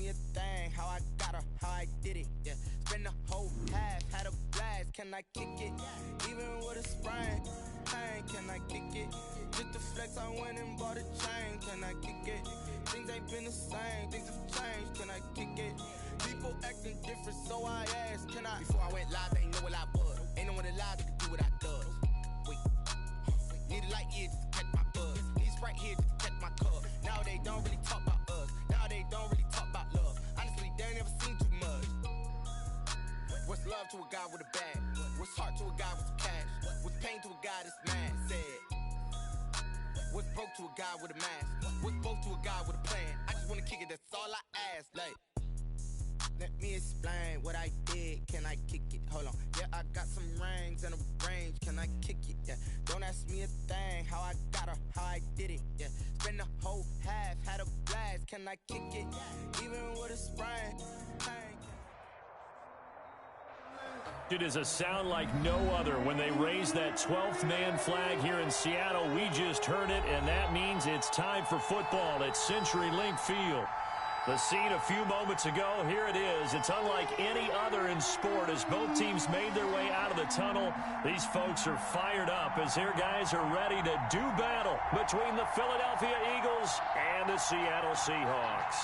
me a thing, how I got her, how I did it, yeah. Spend the whole half, had a blast, can I kick it? Even with a sprain, pain, can I kick it? Just to flex, I went and bought a chain, can I kick it? Things ain't been the same, things have changed, can I kick it? People acting different, so I asked, can I? Before I went live, they ain't know what I was. Ain't no one alive that can do what I does. Wait, need a light here just to catch my buzz. Need Sprite here just to catch my cup. Now they don't really talk about us. Now they don't really talk about love. Honestly, they ain't never seen too much. What's love to a guy with a bag? What's heart to a guy with some cash? What's pain to a guy that's mad? Said. What's broke to a guy with a mask? What's both to a guy with a plan? I just wanna kick it, that's all I ask. Like, let me explain what I did. Can I kick it? Hold on. Yeah, I got some rings and a range. Can I kick it? Yeah. Don't ask me a thing. How I got her, how I did it. Yeah. Spend the whole half, had a blast. Can I kick it? Even with a sprain. It is a sound like no other when they raise that 12th man flag here in Seattle. We just heard it, and that means it's time for football at CenturyLink Field. The scene a few moments ago, here it is. It's unlike any other in sport as both teams made their way out of the tunnel. These folks are fired up as their guys are ready to do battle between the Philadelphia Eagles and the Seattle Seahawks.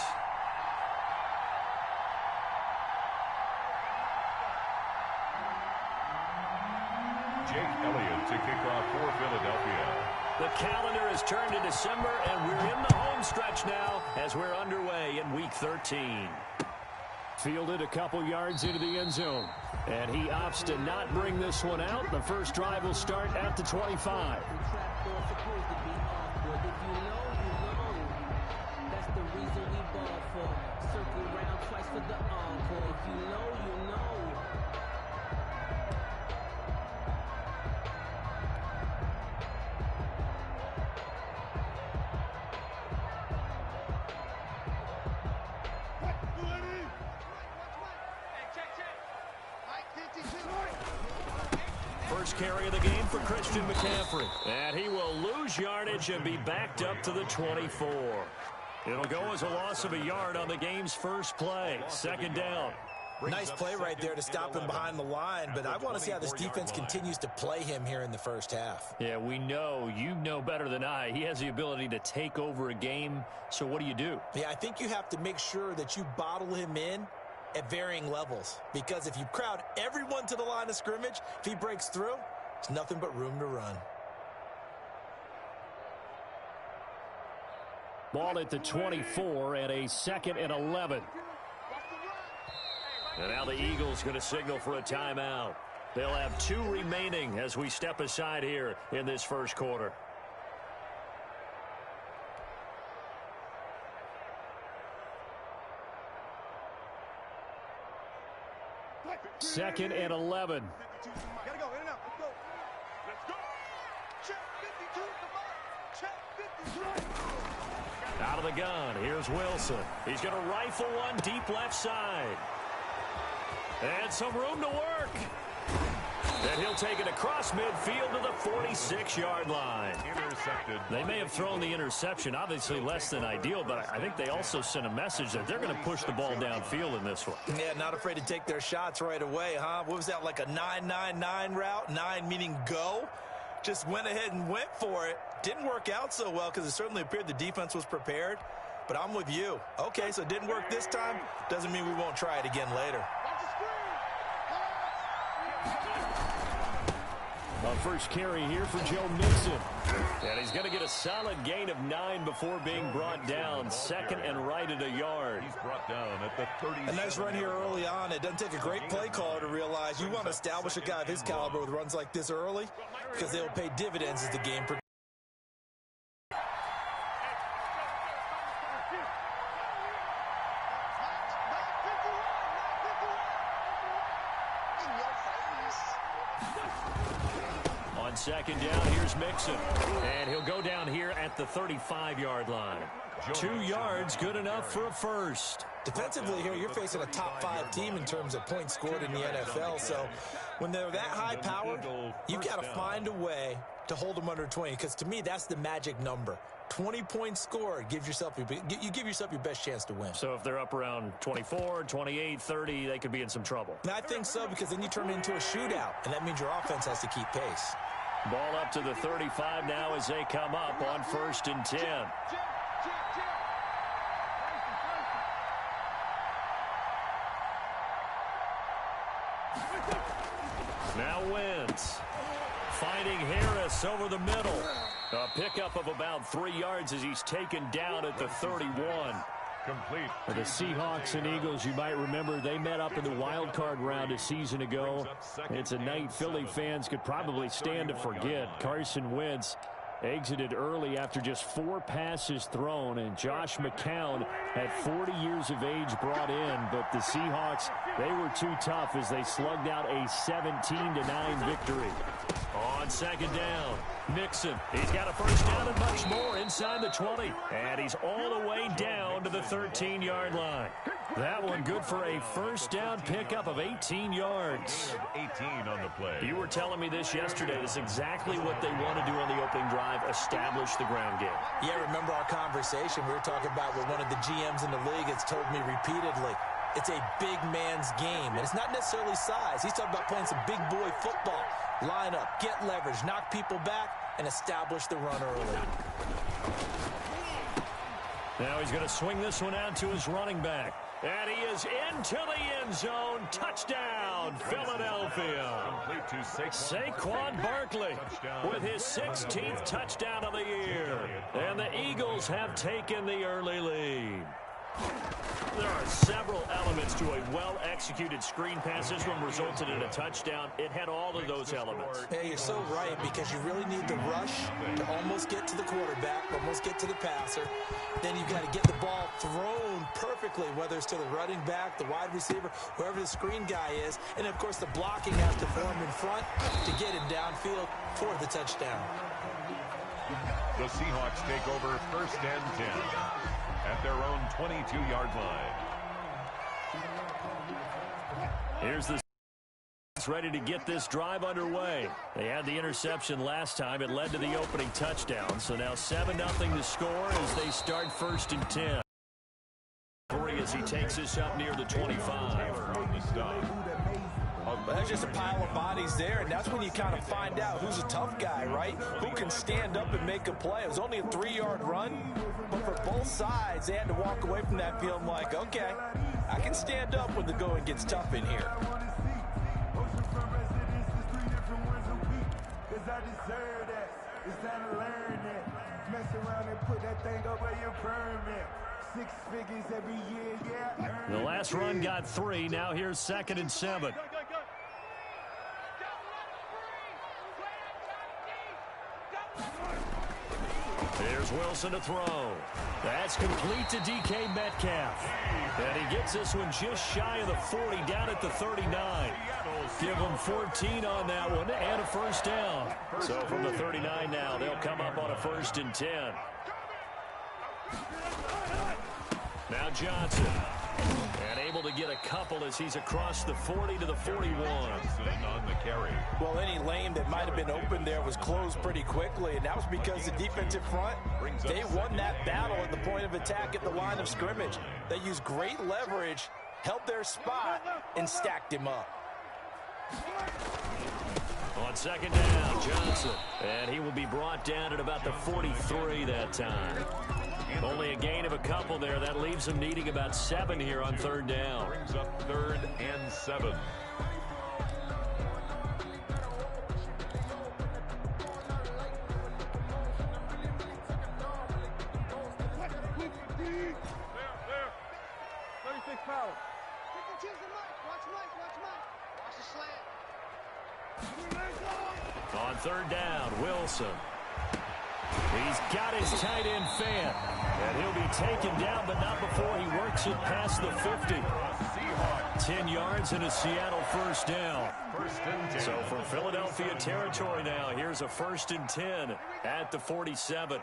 Jake Elliott to kick off for Philadelphia. The calendar has turned to December, and we're in the home stretch now as we're underway in Week 13. Fielded a couple yards into the end zone, and he opts to not bring this one out. The first drive will start at the 25. That's the reason we ball for. Circle round twice for the encore. If you know, you know. First carry of the game for Christian McCaffrey. And he will lose yardage and be backed up to the 24. It'll go as a loss of a yard on the game's first play. Second down. Nice play right there to stop him behind the line, but I want to see how this defense continues to play him here in the first half. Yeah, we know. You know better than I. He has the ability to take over a game, so what do? Yeah, I think you have to make sure that you bottle him in at varying levels, because if you crowd everyone to the line of scrimmage, if he breaks through, there's nothing but room to run. Ball at the 24 and a 2nd and 11. And now the Eagles going to signal for a timeout. They'll have 2 remaining as we step aside here in this first quarter. Second and 11. Gotta go, in and out. Let's go. Let's go. Check 52. Come on. Check 53. Out of the gun. Here's Wilson. He's going to rifle one deep left side. And some room to work. And he'll take it across midfield to the 46-yard line. Intercepted. They may have thrown the interception, obviously less than ideal, but I think they also sent a message that they're going to push the ball downfield in this one. Yeah, not afraid to take their shots right away, huh? What was that, like a 9-9-9 route? 9 meaning go? Just went ahead and went for it. Didn't work out so well because it certainly appeared the defense was prepared. But I'm with you. Okay, so it didn't work this time. Doesn't mean we won't try it again later. A first carry here for Joe Mixon. And he's going to get a solid gain of 9 before being brought down. 2nd and right at a yard. He's brought down at the 30. A nice run here early on. It doesn't take a great play caller to realize you want to establish a guy of his caliber with runs like this early because they'll pay dividends as the game progresses. Second down, here's Mixon. And he'll go down here at the 35-yard line. 2 yards, good enough for a first. Defensively here, you're facing a top-5 team in terms of points scored in the NFL. So when they're that high-powered, you've got to find a way to hold them under 20. Because to me, that's the magic number. 20-point score gives yourself you give yourself your best chance to win. So if they're up around 24, 28, 30, they could be in some trouble. And I think so, because then you turn it into a shootout, and that means your offense has to keep pace. Ball up to the 35 now as they come up on 1st and 10. Now Wentz finding Harris over the middle. A pickup of about 3 yards as he's taken down at the 31. Complete. For the Seahawks and Eagles, you might remember they met up in the wild card round a season ago. It's a night Philly fans could probably stand to forget. Carson Wentz exited early after just 4 passes thrown, and Josh McCown at 40 years of age brought in, but the Seahawks, they were too tough as they slugged out a 17-9 victory. On 2nd down, Mixon. He's got a 1st down and much more inside the 20, and he's all the way down to the 13-yard line. That one good for a 1st down pickup of 18 yards. 18 on the play. You were telling me this yesterday. This is exactly what they want to do on the opening drive, establish the ground game. Yeah, remember our conversation? We were talking about what one of the GMs in the league has told me repeatedly. It's a big man's game, and it's not necessarily size. He's talking about playing some big boy football. Line up, get leverage, knock people back, and establish the run early. Now he's going to swing this one out to his running back. And he is into the end zone. Touchdown, Philadelphia. Complete to Saquon Barkley with his 16th touchdown of the year. And the Eagles have taken the early lead. There are several elements to a well-executed screen pass. This one resulted in a touchdown. It had all of those elements. Hey, you're so right, because you really need the rush to almost get to the quarterback, almost get to the passer. Then you've got to get the ball thrown perfectly, whether it's to the running back, the wide receiver, whoever the screen guy is. And, of course, the blocking has to form in front to get him downfield for the touchdown. The Seahawks take over 1st and 10. At their own 22-yard line. Here's the ready to get this drive underway. They had the interception last time. It led to the opening touchdown. So now 7-0 to score as they start 1st and 10. As he takes this up near the 25. But there's just a pile of bodies there, and that's when you kind of find out who's a tough guy, right? Who can stand up and make a play. It was only a 3-yard run, but for both sides, they had to walk away from that feeling like, okay, I can stand up when the going gets tough in here. The last run got 3. Now here's 2nd and 7. Here's Wilson to throw. That's complete to DK Metcalf. And he gets this one just shy of the 40, down at the 39. Give him 14 on that one and a 1st down. So from the 39 now, they'll come up on a 1st and 10. Now Johnson. And able to get a couple as he's across the 40 to the 41. On the carry. Well, any lane that might have been open there was closed pretty quickly, and that was because the defensive front, they won that battle at the point of attack at the line of scrimmage. They used great leverage, held their spot, and stacked him up. On 2nd down, Johnson. And he will be brought down at about the 43 that time. Only a gain of a couple there. That leaves him needing about 7 here on 3rd down. Brings up 3rd and 7. On 3rd down, Wilson. He's got his tight end fan. And he'll be taken down, but not before he works it past the 50. 10 yards and a Seattle 1st down. So from Philadelphia territory now, here's a 1st and 10 at the 47.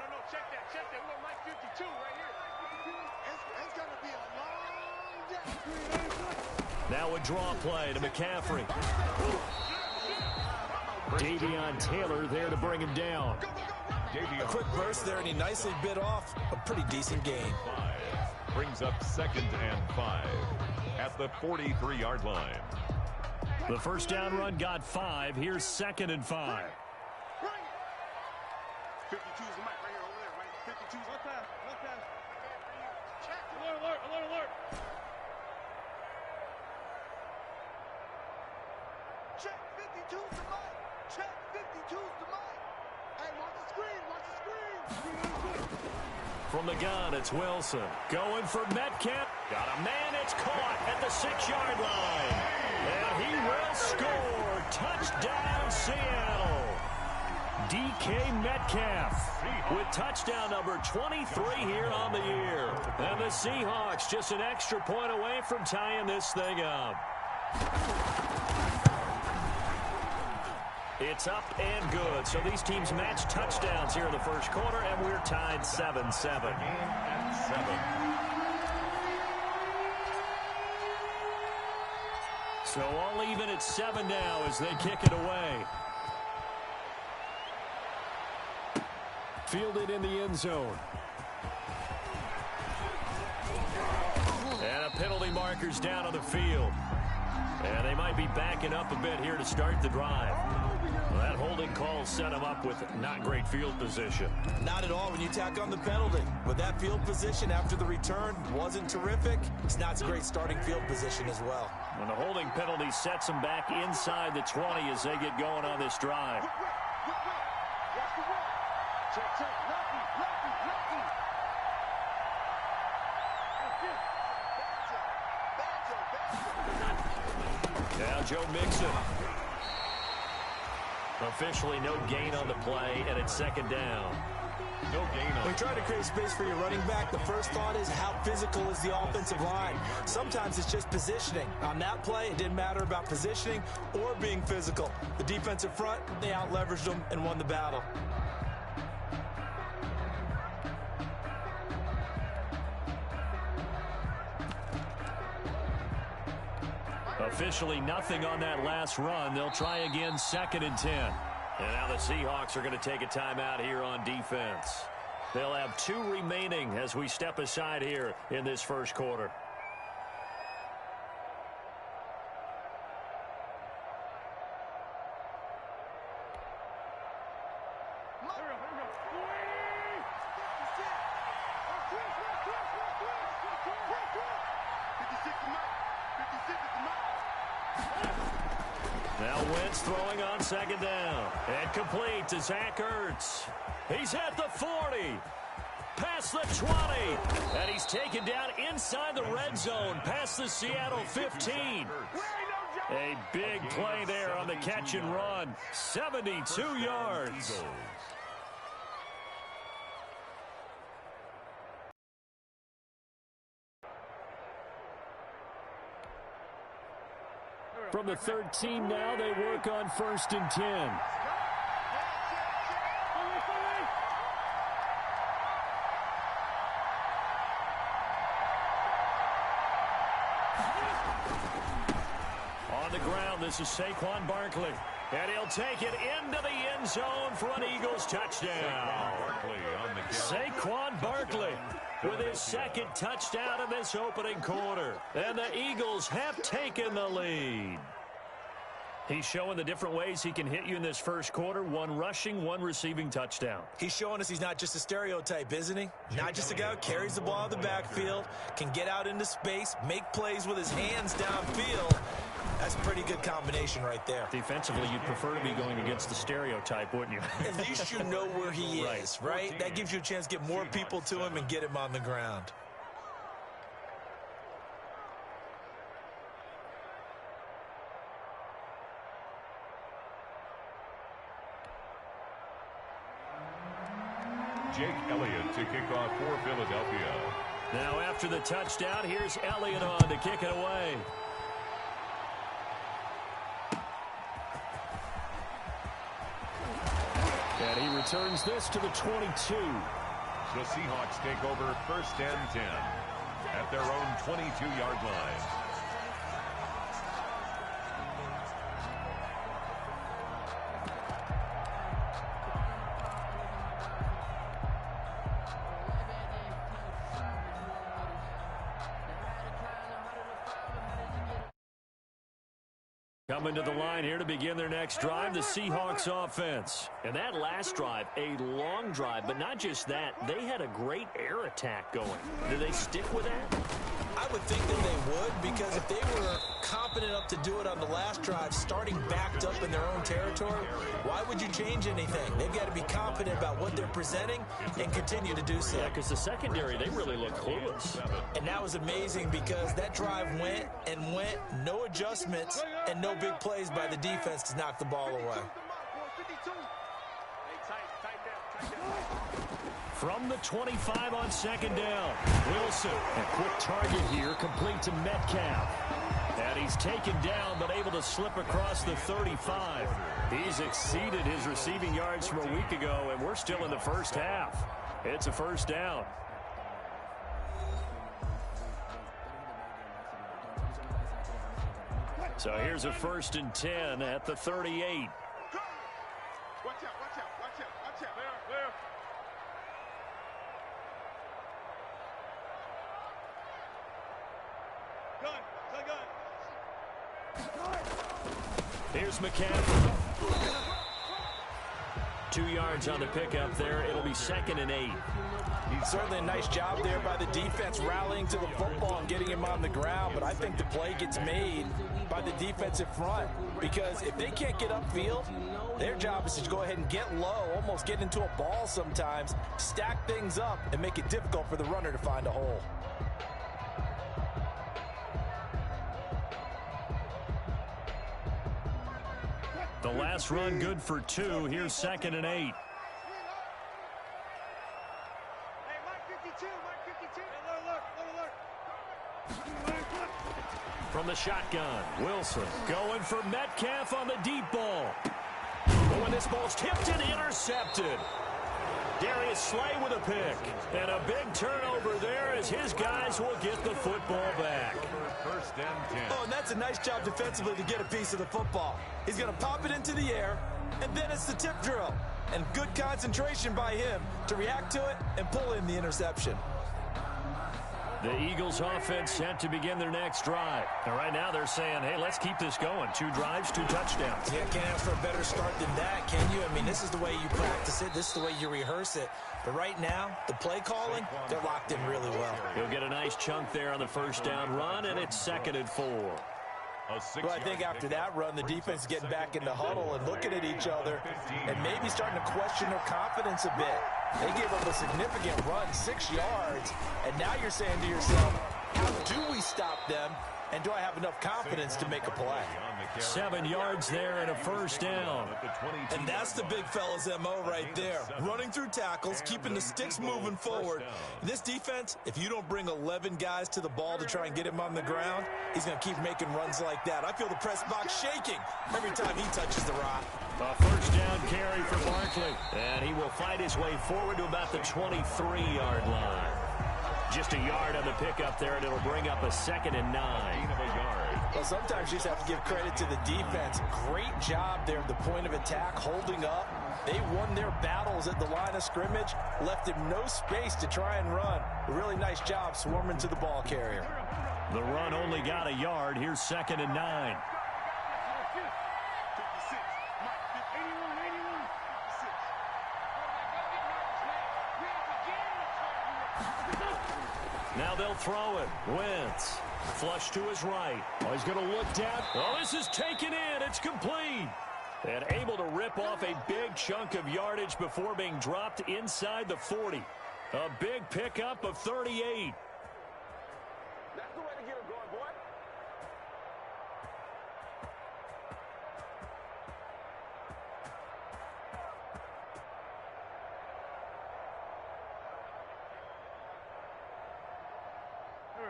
Now a draw play to McCaffrey. Davion Taylor there to bring him down. A quick burst there, and he nicely bit off a pretty decent gain. Brings up 2nd and 5 at the 43-yard line. The first down run got 5. Here's 2nd and 5. 52's the mic right here, over there, right? 52's one time. Check. Alert. Check 52's the mic. Check 52's the mic. Hey, watch the screen. From the gun, it's Wilson. Going for Metcalf. Got a man, it's caught at the 6-yard line. And he will score. Touchdown, Seattle. DK Metcalf with touchdown number 23 here on the year. And the Seahawks just an extra point away from tying this thing up. It's up and good. So these teams match touchdowns here in the first quarter, and we're tied 7-7. Game at 7. So all even at 7 now as they kick it away. Fielded in the end zone. And a penalty marker's down on the field. And they might be backing up a bit here to start the drive. Well, that holding call set him up with not great field position. Not at all when you tack on the penalty. With that field position after the return wasn't terrific, it's not a great starting field position as well. When the holding penalty sets them back inside the 20 as they get going on this drive. Watch the ball. Check. Lucky. Now Joe Mixon. Officially no gain on the play, and it's 2nd down. No gain on. When trying to create space for your running back, the first thought is how physical is the offensive line. Sometimes it's just positioning. On that play, it didn't matter about positioning or being physical. The defensive front, they out-leveraged them and won the battle. Officially nothing on that last run. They'll try again 2nd and 10. And now the Seahawks are going to take a timeout here on defense. They'll have 2 remaining as we step aside here in this first quarter. Now Wentz throwing on 2nd down. And complete to Zach Ertz. He's at the 40. Past the 20. And he's taken down inside the red zone. Past the Seattle 15. A big play there on the catch and run. 72 yards. From the 13 now, they work on 1st and 10. On the ground, this is Saquon Barkley. And he'll take it into the end zone for an Eagles touchdown. Saquon Barkley with his 2nd touchdown in this opening quarter. And the Eagles have taken the lead. He's showing the different ways he can hit you in this first quarter. 1 rushing, 1 receiving touchdown. He's showing us he's not just a stereotype, isn't he? Not just a guy who carries the ball out of the backfield, can get out into space, make plays with his hands downfield. That's a pretty good combination right there. Defensively, you'd prefer to be going against the stereotype, wouldn't you? At least you know where he is, right? That gives you a chance to get more people to him and get him on the ground. Jake Elliott to kick off for Philadelphia. Now after the touchdown, here's Elliott on to kick it away. And he returns this to the 22. The Seahawks take over 1st and 10 at their own 22-yard line. Coming to the line here to begin their next drive, the Seahawks offense. And that last drive, a long drive, but not just that. They had a great air attack going. Do they stick with that? I would think that they would, because if they were competent enough to do it on the last drive, starting backed up in their own territory, why would you change anything? They've got to be confident about what they're presenting and continue to do so. Yeah, because the secondary, they really look clueless. And that was amazing because that drive went and went, no adjustments, and no big plays by the defense to knock the ball away. From the 25 on second down, Wilson. A quick target here, complete to Metcalf. And he's taken down, but able to slip across the 35. He's exceeded his receiving yards from a week ago, and we're still in the first half. It's a first down. So here's a 1st and 10 at the 38. Watch out, watch out, watch out, watch out. There. Gun. Here's McCaffrey. 2 yards on the pickup there. It'll be 2nd and 8. Certainly a nice job there by the defense rallying to the football and getting him on the ground, but I think the play gets made by the defensive front, because if they can't get upfield, their job is to go ahead and get low, almost get into a ball sometimes, stack things up, and make it difficult for the runner to find a hole. The last run good for 2. Here's 2nd and 8. From the shotgun, Wilson going for Metcalf on the deep ball. When this ball's tipped and intercepted. Darius Slay with a pick. And a big turnover there as his guys will get the football back. 1st and 10. Oh, and that's a nice job defensively to get a piece of the football. He's going to pop it into the air, and then it's the tip drill. And good concentration by him to react to it and pull in the interception. The Eagles offense set to begin their next drive. And right now they're saying, hey, let's keep this going. 2 drives, 2 touchdowns. Yeah, can't ask for a better start than that, can you? I mean, this is the way you practice it. This is the way you rehearse it. But right now, the play calling, they're locked in really well. He'll get a nice chunk there on the 1st down run, and it's 2nd and 4. Well, I think after that run, the defense is getting back in the huddle and looking at each other and maybe starting to question their confidence a bit. They gave up a significant run, 6 yards, and now you're saying to yourself, how do we stop them, and do I have enough confidence to make a play? 7 yards there and a 1st down. And that's the big fella's MO right there. Running through tackles, keeping the sticks moving forward. This defense, if you don't bring 11 guys to the ball to try and get him on the ground, he's going to keep making runs like that. I feel the press box shaking every time he touches the rock. A 1st down carry for Barkley. And he will fight his way forward to about the 23-yard line. Just a yard on the pickup there, and it'll bring up a 2nd and 9. Well, sometimes you just have to give credit to the defense. Great job there at the point of attack, holding up. They won their battles at the line of scrimmage, left him no space to try and run. A really nice job swarming to the ball carrier. The run only got a yard. Here's 2nd and 9. Now they'll throw it. Wentz. Flush to his right. Oh, he's going to look down. Oh, this is taken in. It's complete. And able to rip off a big chunk of yardage before being dropped inside the 40. A big pickup of 38. That's the way to get him going, boy.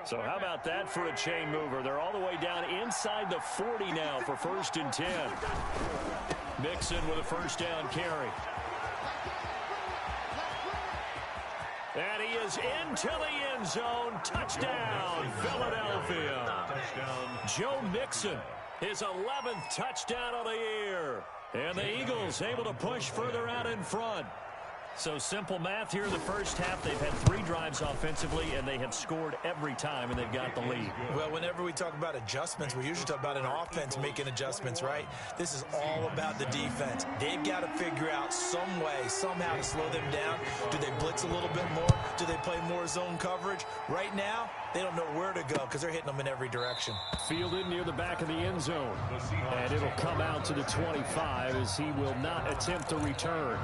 So how about that for a chain mover? They're all the way down inside the 40 now for 1st and 10. Mixon with a 1st down carry. And he is into the end zone. Touchdown, Philadelphia. Joe Mixon, his 11th touchdown of the year. And the Eagles able to push further out in front. So simple math here in the first half. They've had 3 drives offensively, and they have scored every time, and they've got the lead. Well, whenever we talk about adjustments, we usually talk about an offense making adjustments, right? This is all about the defense. They've got to figure out some way, somehow to slow them down. Do they blitz a little bit more? Do they play more zone coverage? Right now, they don't know where to go because they're hitting them in every direction. Fielded near the back of the end zone. And it'll come out to the 25 as he will not attempt to return.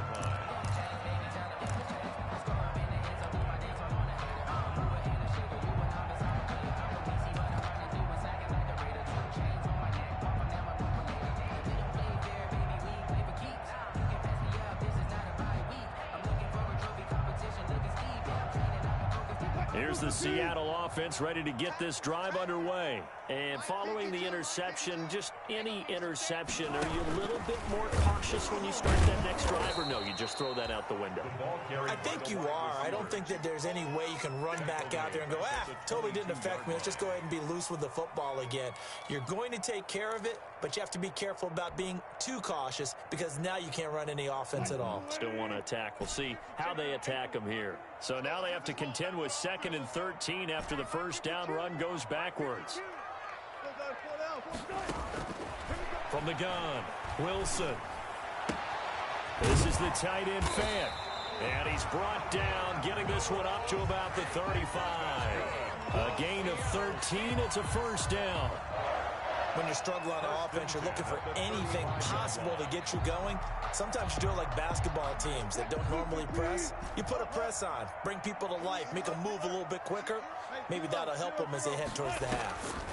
Here's the Seattle offense ready to get this drive underway. And following the interception, just any interception, are you a little bit more cautious when you start that next drive, or no, you just throw that out the window? I think you are. I don't think that there's any way you can run back out there and go, totally didn't affect me. Let's just go ahead and be loose with the football again. You're going to take care of it, but you have to be careful about being too cautious because now you can't run any offense at all. Still want to attack. We'll see how they attack them here. So now they have to contend with 2nd and 13 after the first down run goes backwards. From the gun, Wilson. This is the tight end fan. And he's brought down, getting this one up to about the 35. A gain of 13. It's a first down. When you're struggling on offense, you're looking for anything possible to get you going. Sometimes you do it like basketball teams that don't normally press. You put a press on, bring people to life, make them move a little bit quicker. Maybe that'll help them as they head towards the half.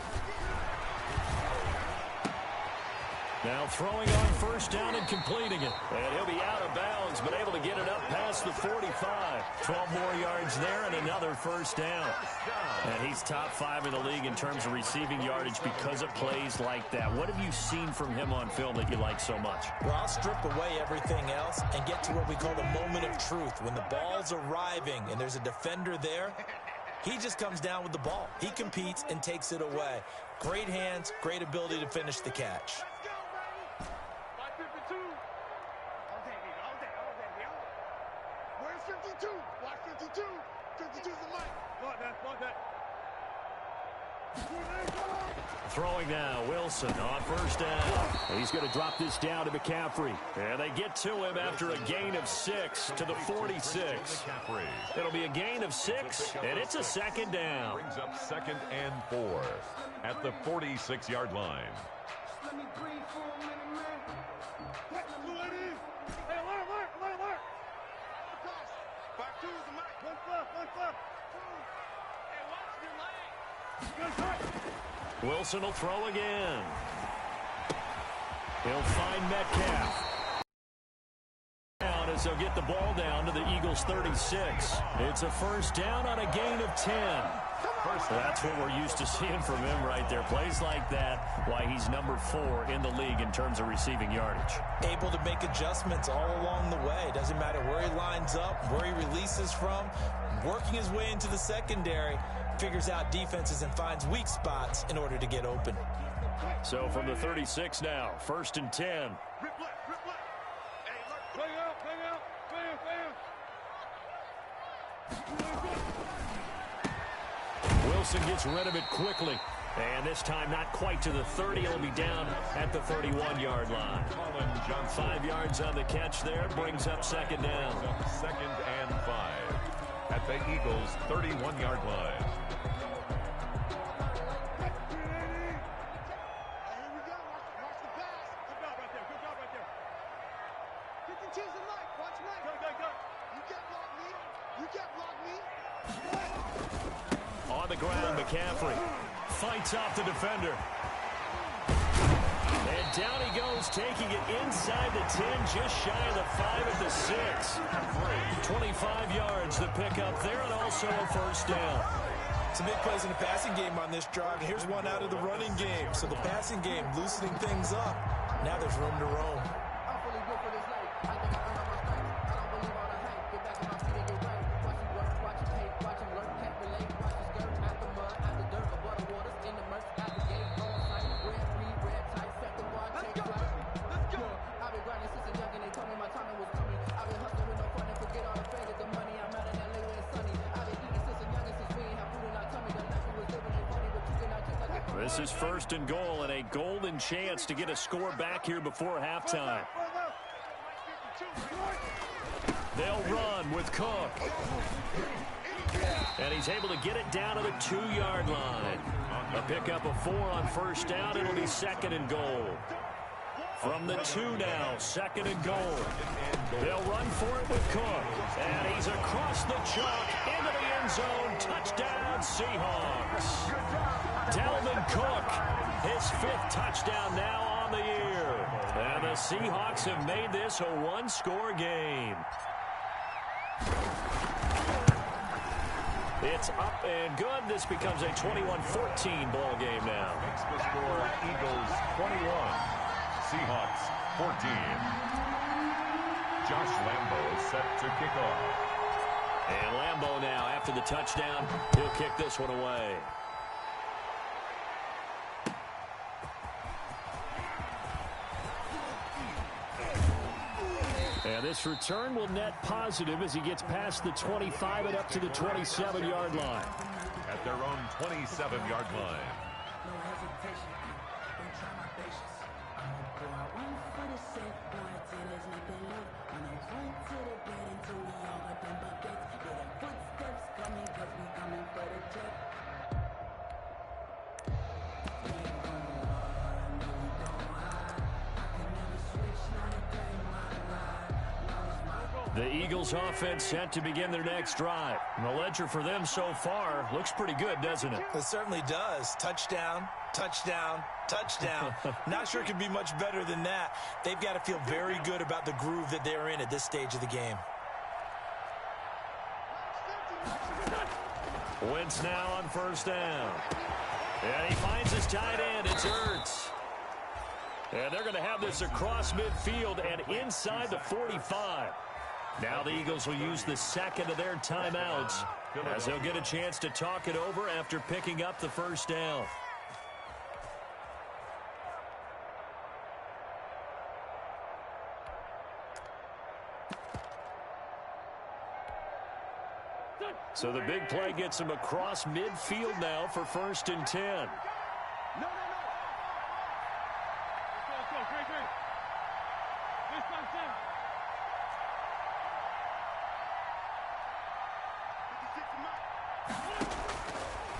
Now throwing on first down and completing it. And he'll be out of bounds, but able to get it up past the 45. 12 more yards there and another first down. And he's top 5 in the league in terms of receiving yardage because of plays like that. What have you seen from him on film that you like so much? Well, I'll strip away everything else and get to what we call the moment of truth. When the ball's arriving and there's a defender there, he just comes down with the ball. He competes and takes it away. Great hands, great ability to finish the catch. Where's 52? Watch 52. 52's the mic. Block that. Throwing now, Wilson on first down. He's going to drop this down to McCaffrey. And they get to him after a gain of 6 to the 46. It'll be a gain of 6, and it's a second down. Brings up 2nd and 4 at the 46-yard line. Let me breathe for a minute, man. Hey, alert. Back to the mic. One fluff. Hey, watch your leg. Wilson will throw again. He'll find Metcalf. As they'll get the ball down to the Eagles' 36. It's a first down on a gain of 10. That's what we're used to seeing from him right there. Plays like that, why he's number 4 in the league in terms of receiving yardage. Able to make adjustments all along the way. Doesn't matter where he lines up, where he releases from. Working his way into the secondary, figures out defenses and finds weak spots in order to get open. So from the 36 now, 1st and 10. Rip left. Hey, look. Bang out. Bam. Wilson gets rid of it quickly. And this time not quite to the 30. It'll be down at the 31-yard line. 5 yards on the catch there. Brings up 2nd down. 2nd and 5 at the Eagles' 31-yard line. On the ground, McCaffrey fights off the defender. And down he goes, taking it inside the 10, just shy of the 5 at the 6. 25 yards the pickup there, and also a first down. Some big plays in the passing game on this drive. Here's one out of the running game. So the passing game loosening things up. Now there's room to roam. This is first and goal, and a golden chance to get a score back here before halftime. They'll run with Cook. And he's able to get it down to the 2-yard line. A pickup of 4 on first down. It'll be second and goal. From the 2 now, second and goal. They'll run for it with Cook. And he's across the chalk into the end zone. Touchdown, Seahawks. Dalvin Cook, his 5th touchdown now on the year. And the Seahawks have made this a one-score game. It's up and good. This becomes a 21-14 ball game now. Makes the score Eagles 21, Seahawks 14. Josh Lambo is set to kick off. And Lambo now, after the touchdown, he'll kick this one away. And this return will net positive as he gets past the 25 and up to the 27-yard line. At their own 27-yard line. The Eagles offense set to begin their next drive. And the ledger for them so far looks pretty good, doesn't it? It certainly does. Touchdown, touchdown, touchdown. Not sure it could be much better than that. They've got to feel very good about the groove that they're in at this stage of the game. Wentz now on first down. And he finds his tight end. It's Ertz. And they're going to have this across midfield and inside the 45. Now the Eagles will use the second of their timeouts as they'll get a chance to talk it over after picking up the first down. So the big play gets him across midfield now for first and 10. No. Let's go. Great. This time, 7.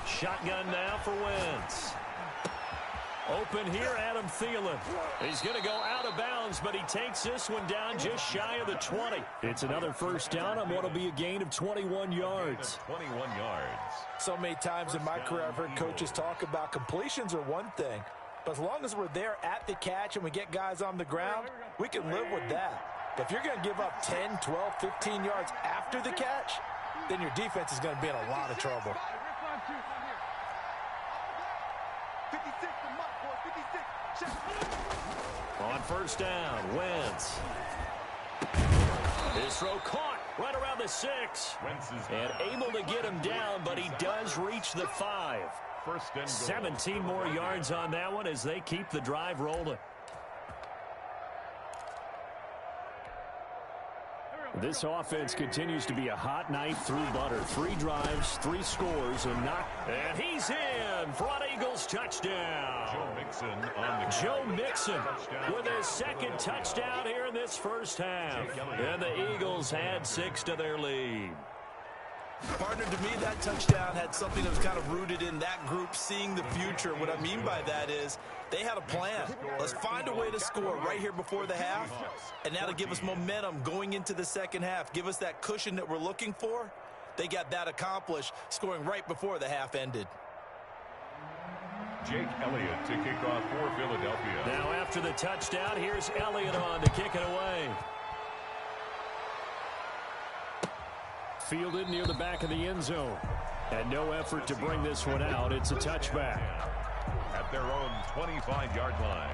Shotgun now for Wentz. Open here, Adam Thielen. He's going to go out of bounds, but he takes this one down just shy of the 20. It's another first down on what will be a gain of 21 yards. 21 yards. So many times in my career I've heard coaches talk about completions are one thing, but as long as we're there at the catch and we get guys on the ground, we can live with that. But if you're going to give up 10, 12, 15 yards after the catch, then your defense is going to be in a lot of trouble. 56 to Mike, boy. 56. On first down, Wentz. His throw caught right around the 6. And able to get him down, but he does reach the 5. First and goal. 17 more yards on that one as they keep the drive rolling. This offense continues to be a hot knife through butter. 3 drives, 3 scores, and he's in for an Eagles touchdown. Joe Mixon with his second touchdown here in this first half. And the Eagles add 6 to their lead. Partner, to me, that touchdown had something that was kind of rooted in that group seeing the future. What I mean by that is they had a plan. Let's find a way to score right here before the half, and that'll give us momentum going into the second half. Give us that cushion that we're looking for. They got that accomplished, scoring right before the half ended. Jake Elliott to kick off for Philadelphia. Now after the touchdown, here's Elliott on to kick it away. Fielded near the back of the end zone. And no effort to bring this one out. It's a touchback. At their own 25-yard line.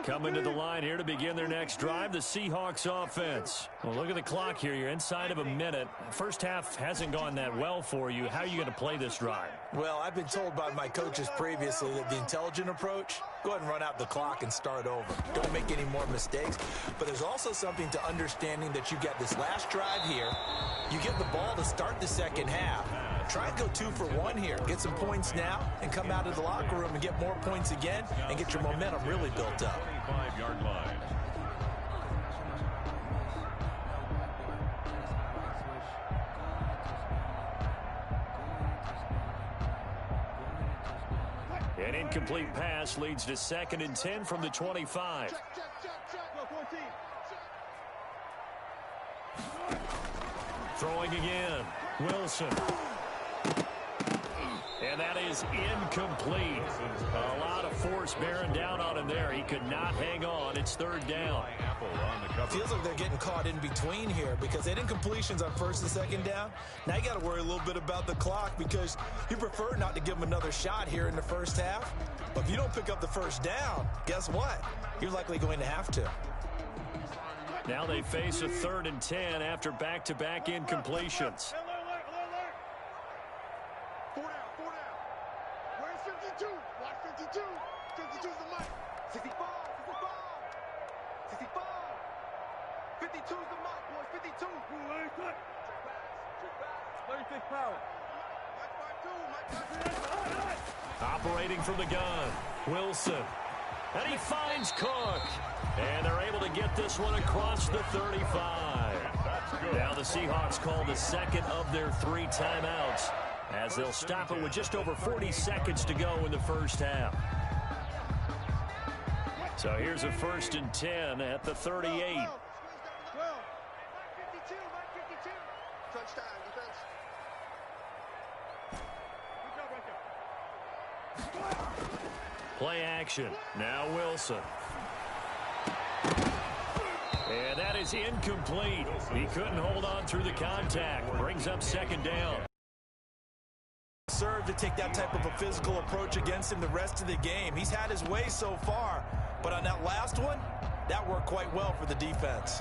Coming to the line here to begin their next drive, the Seahawks offense. Well, look at the clock here. You're inside of a minute. First half hasn't gone that well for you. How are you going to play this drive? Well, I've been told by my coaches previously that the intelligent approach, go ahead and run out the clock and start over. Don't make any more mistakes. But there's also something to understanding that you get this last drive here. You get the ball to start the second half. Try and go 2 for 1 here. Get some points now and come out of the locker room and get more points again and get your momentum really built up. 25-yard line. An incomplete pass leads to 2nd and 10 from the 25. Throwing again. Wilson. And that is incomplete. A lot of force bearing down on him there. He could not hang on. It's 3rd down. Feels like they're getting caught in between here because they did incompletions on 1st and 2nd down. Now you got to worry a little bit about the clock because you prefer not to give them another shot here in the first half. But if you don't pick up the 1st down, guess what? You're likely going to have to. Now they face a 3rd and 10 after back-to-back incompletions. 4 down. Where's 52? Watch 52. 52's the mic. 65. 52's the mic, boys. 52. Check pass. Power. Mike 5-2. Operating from the gun, Wilson. And he finds Cook. And they're able to get this one across the 35. Now the Seahawks call the 2nd of their 3 timeouts as they'll stop it with just over 40 seconds to go in the first half. So here's a 1st and 10 at the 38. 52. Touchdown, defense. Good job right there. Play action. Now Wilson. And that is incomplete. He couldn't hold on through the contact. Brings up 2nd down. Serve to take that type of a physical approach against him the rest of the game. He's had his way so far, but on that last one, that worked quite well for the defense.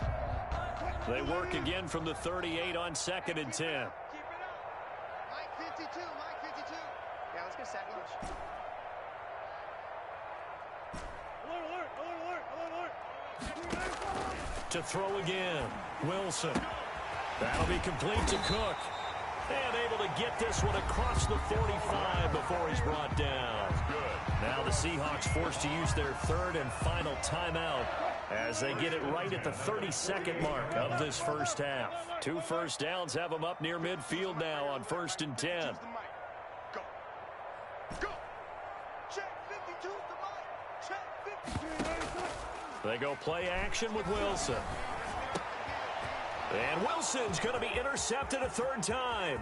They work again from the 38 on 2nd and 10. Keep it up. Mike 52. Yeah, let's get sack lunch. Alert. To throw again, Wilson. That'll be complete to Cook. And able to get this one across the 45 before he's brought down. Now the Seahawks forced to use their 3rd and final timeout as they get it right at the 32nd mark of this first half. 2 first downs have them up near midfield now on 1st and 10. Go. Check 52's the mic. Check 52. They go play action with Wilson. And Wilson's going to be intercepted a 3rd time.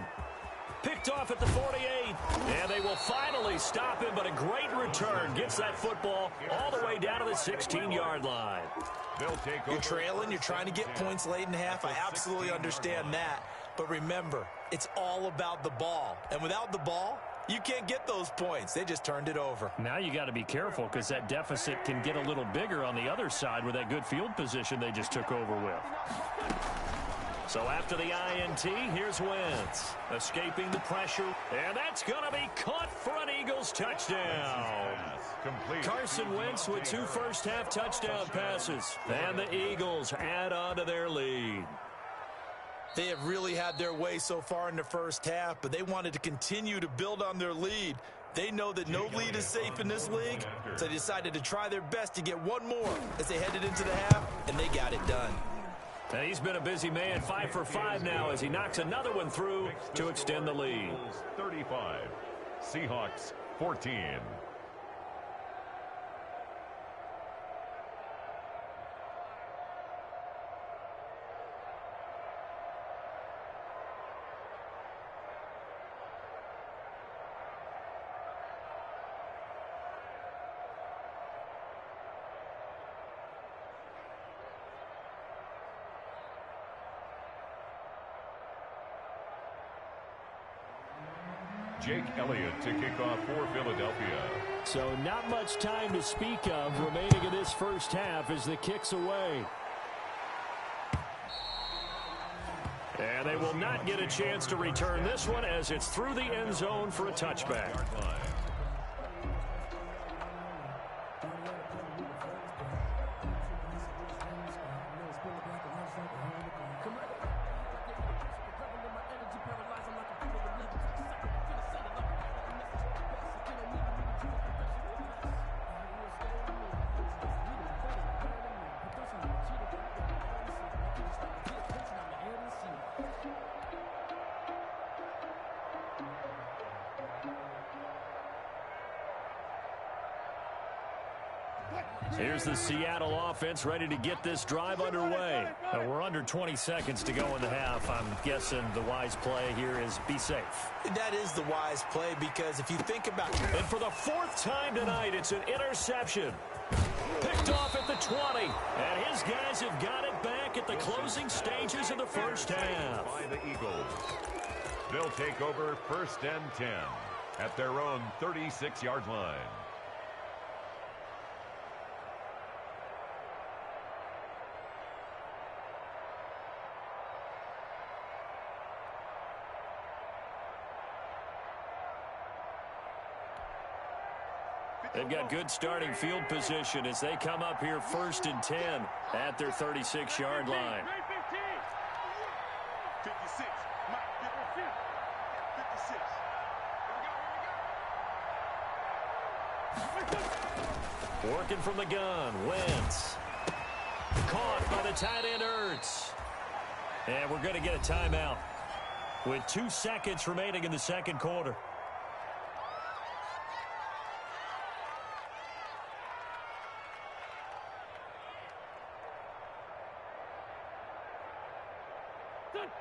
Picked off at the 48. And they will finally stop him, but a great return. Gets that football all the way down to the 16-yard line. You're trailing. You're trying to get points late in half. I absolutely understand that. But remember, it's all about the ball. And without the ball, you can't get those points. They just turned it over. Now you got to be careful because that deficit can get a little bigger on the other side with that good field position they just took over with. So after the INT, here's Wentz. Escaping the pressure. And that's going to be caught for an Eagles touchdown. Carson Wentz with 2 first-half touchdown passes. And the Eagles add on to their lead. They have really had their way so far in the first half, but they wanted to continue to build on their lead. They know that no lead is safe in this league, so they decided to try their best to get one more as they headed into the half, and they got it done. And he's been a busy man, 5 for 5 now as he knocks another one through to extend the lead. 35, Seahawks 14. Jake Elliott to kick off for Philadelphia. So not much time to speak of remaining in this first half as the kick's away. And they will not get a chance to return this one as it's through the end zone for a touchback. Here's the Seattle offense ready to get this drive underway. We're under 20 seconds to go in the half. I'm guessing the wise play here is be safe. That is the wise play because if you think about it. And for the fourth time tonight, it's an interception. Picked off at the 20. And his guys have got it back at the closing stages of the first half. By the Eagles. They'll take over 1st and 10 at their own 36-yard line. They've got good starting field position as they come up here 1st and 10 at their 36-yard line. 56. Mike, 56. Working from the gun, Wentz. Caught by the tight end, Ertz. And we're going to get a timeout with 2 seconds remaining in the second quarter.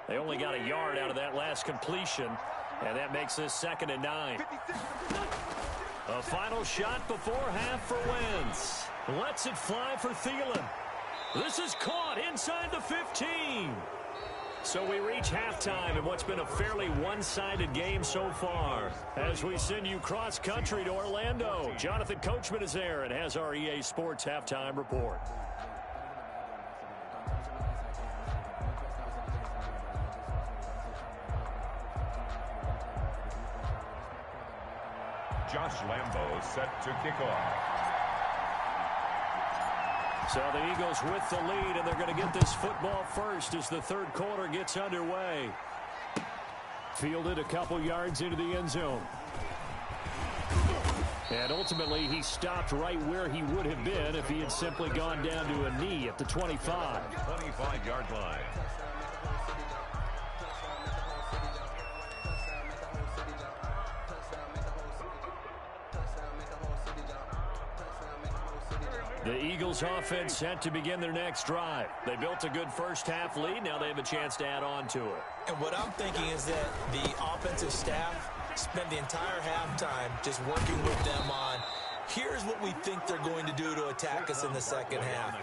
They only got a yard out of that last completion, and that makes this 2nd and 9. A final shot before half for Wentz. Lets it fly for Thielen. This is caught inside the 15. So we reach halftime in what's been a fairly one-sided game so far. As we send you cross-country to Orlando, Jonathan Coachman is there and has our EA Sports halftime report. Josh Lambo set to kick off. So the Eagles with the lead, and they're going to get this football first as the third quarter gets underway. Fielded a couple yards into the end zone. And ultimately, he stopped right where he would have been if he had simply gone down to a knee at the 25. 25-yard line. The Eagles offense set to begin their next drive. They built a good first half lead. Now they have a chance to add on to it. And what I'm thinking is that the offensive staff spent the entire halftime just working with them on here's what we think they're going to do to attack us in the second half.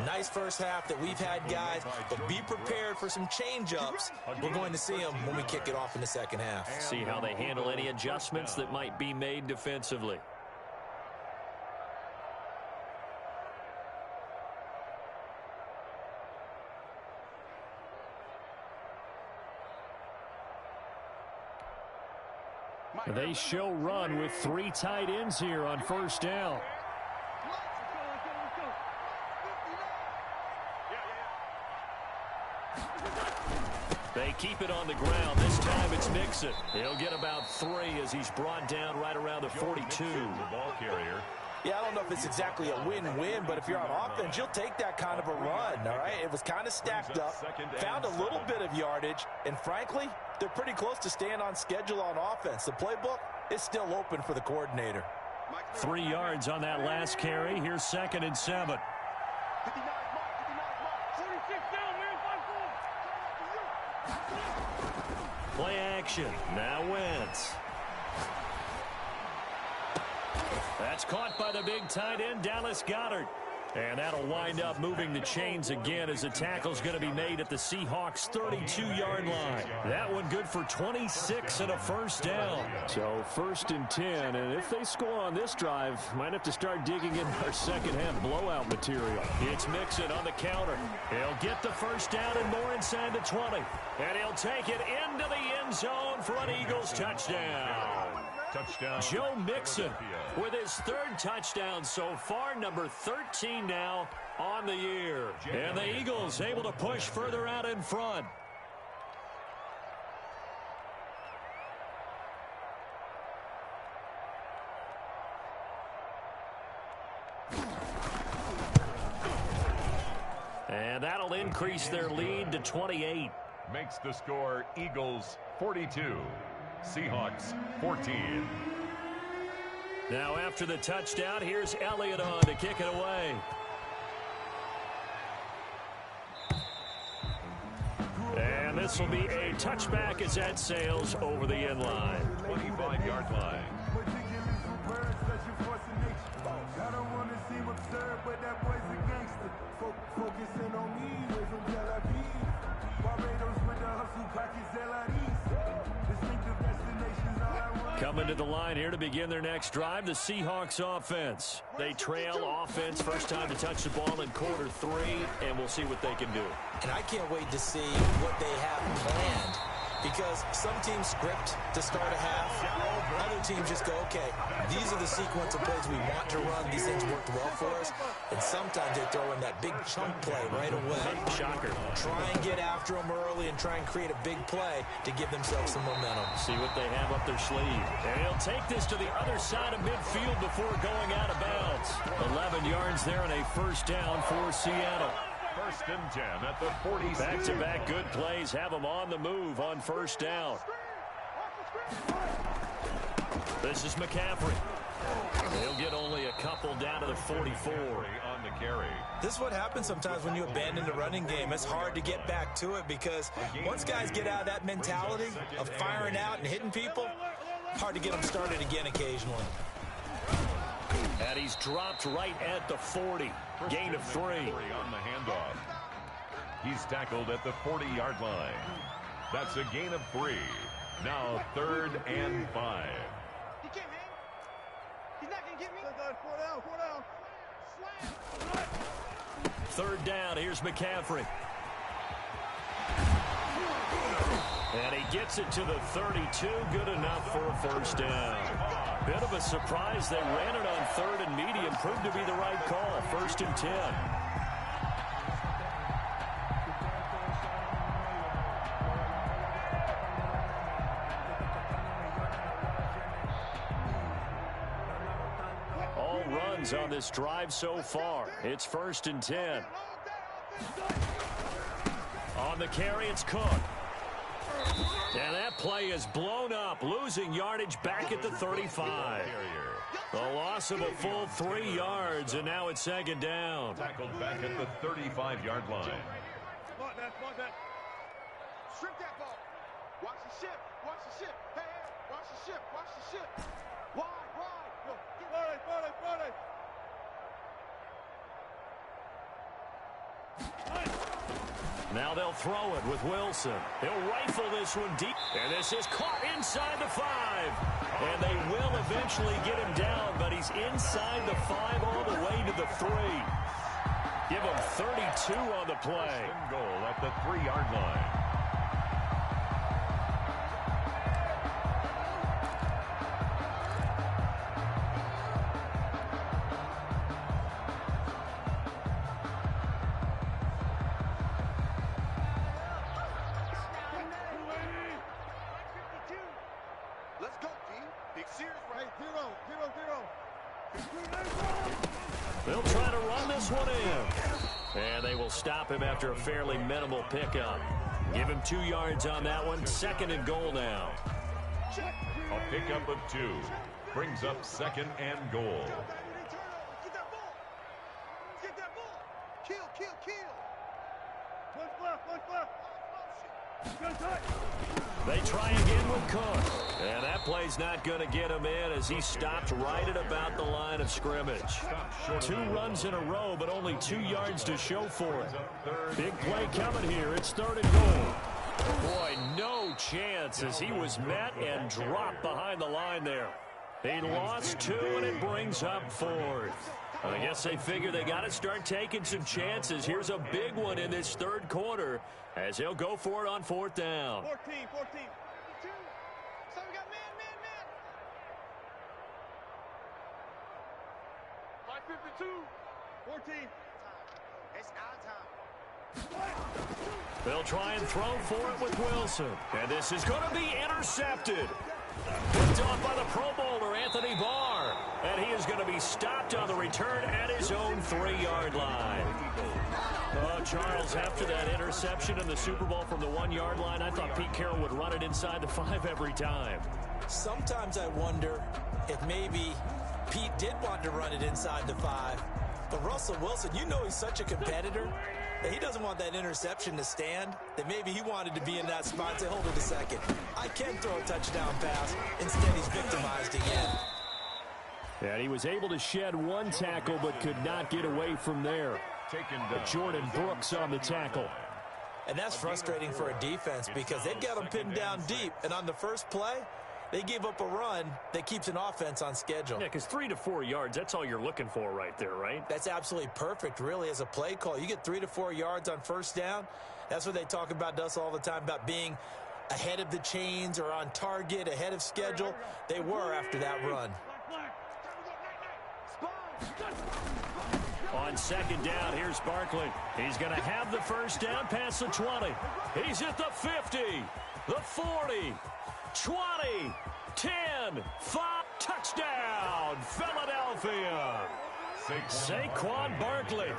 Nice first half that we've had, guys, but be prepared for some change-ups. We're going to see them when we kick it off in the second half. See how they handle any adjustments that might be made defensively. They show run with 3 tight ends here on first down. They keep it on the ground. This time it's Mixon. He'll get about 3 as he's brought down right around the 42. The ball carrier. Yeah, I don't know if it's exactly a win-win, but if you're on offense, you'll take that kind of a run, all right? It was kind of stacked up, found a little bit of yardage, and frankly, they're pretty close to staying on schedule on offense. The playbook is still open for the coordinator. 3 yards on that last carry. Here's 2nd and 7. 59, Mark, 46 down, man, 5-4. Play action. Now Wentz. That's caught by the big tight end, Dallas Goedert. And that'll wind up moving the chains again as the tackle's going to be made at the Seahawks' 32-yard line. That one good for 26 and a first down. So 1st and 10, and if they score on this drive, might have to start digging in our second-half blowout material. It's Mixon on the counter. He'll get the first down and more inside the 20. And he'll take it into the end zone for an Eagles touchdown. Touchdown. Joe Mixon with his 3rd touchdown so far, number 13 now on the year. And the Eagles able to push further out in front. And that'll increase their lead to 28. Makes the score Eagles 42. Seahawks 14. Now after the touchdown, here's Elliott on to kick it away. And this will be a touchback as that sails over the end line. 25-yard line. I don't want to seem absurd, but that boy's a gangster. Focusing on me, away from Tel Aviv. Barbados with the hustle, pockets LIDs. Distinctive destinations, all I want. Coming to the line here to begin their next drive, the Seahawks offense. They trail offense, first time to touch the ball in quarter 3, and we'll see what they can do. And I can't wait to see what they have planned, because some teams script to start a half. Other teams just go, okay, these are the sequence of plays we want to run. These things worked well for us. And sometimes they throw in that big chunk play right away. Shocker. Try and get after them early and try and create a big play to give themselves some momentum. See what they have up their sleeve. And he'll take this to the other side of midfield before going out of bounds. 11 yards there and a first down for Seattle. 1st and 10 at the 46. Back-to-back good plays have them on the move on first down. This is McCaffrey. They'll get only a couple down to the 44. On the carry. This is what happens sometimes when you abandon the running game. It's hard to get back to it because once guys get out of that mentality of firing out and hitting people, hard to get them started again occasionally. And he's dropped right at the 40. Gain of 3. On the handoff. He's tackled at the 40-yard line. That's a gain of 3. Now 3rd and 5. He can't hang. He's not going to get me. 4 down. Slam. 3rd down. Here's McCaffrey. And he gets it to the 32. Good enough for a first down. Bit of a surprise. They ran it on 3rd and medium. Proved to be the right call. 1st and 10. All runs on this drive so far. It's 1st and 10. On the carry, it's Cook. And that play is blown up, losing yardage back at the 35. The loss of a full 3 yards, and now it's 2nd down. Tackled back at the 35-yard line. Mark that. Strip that ball. Watch the ship. Hey, watch the ship. Wide. Go. Friday. Now they'll throw it with Wilson. He'll rifle this one deep. And this is caught inside the 5. And they will eventually get him down, but he's inside the 5 all the way to the 3. Give him 32 on the play. Goal at the 3-yard line. Let's go, G. Big Sears right. 0. They'll try to run this one in. And they will stop him after a fairly minimal pickup. Give him 2 yards on that one. 2nd and goal now. A pickup of 2 brings up 2nd and goal. Get that ball. Kill. Punch left. They try again with Cook. And that play's not going to get him in as he stopped right at about the line of scrimmage. 2 runs in a row, but only 2 yards to show for it. Big play coming here. It's 3rd and goal. Boy, no chance as he was met and dropped behind the line there. He lost 2, and it brings up 4th. I guess they figure they got to start taking some chances. Here's a big one in this 3rd quarter as he'll go for it on 4th down. 14. So we got man. 5:52. 14. It's our time. They'll try and throw for it with Wilson. And this is going to be intercepted. Picked off by the Pro Bowler, Anthony Barr. And he is going to be stopped on the return at his own 3-yard line. Oh, Charles, after that interception in the Super Bowl from the 1-yard line, I thought Pete Carroll would run it inside the 5 every time. Sometimes I wonder if maybe Pete did want to run it inside the 5. But Russell Wilson, you know he's such a competitor that he doesn't want that interception to stand, that maybe he wanted to be in that spot and say, hold it a second, I can throw a touchdown pass. Instead, he's victimized again. And he was able to shed 1 tackle but could not get away from there. Jordan Brooks on the tackle. And that's frustrating for a defense because they've got him pinned down deep. And on the first play, they gave up a run that keeps an offense on schedule. Yeah, because 3 to 4 yards, that's all you're looking for right there, right? That's absolutely perfect, really, as a play call. You get 3 to 4 yards on first down. That's what they talk about to us all the time, about being ahead of the chains or on target, ahead of schedule. They were after that run. On 2nd down, here's Barkley. He's going to have the first down past the 20. He's at the 50, the 40, 20, 10, 5, touchdown, Philadelphia. Saquon Barkley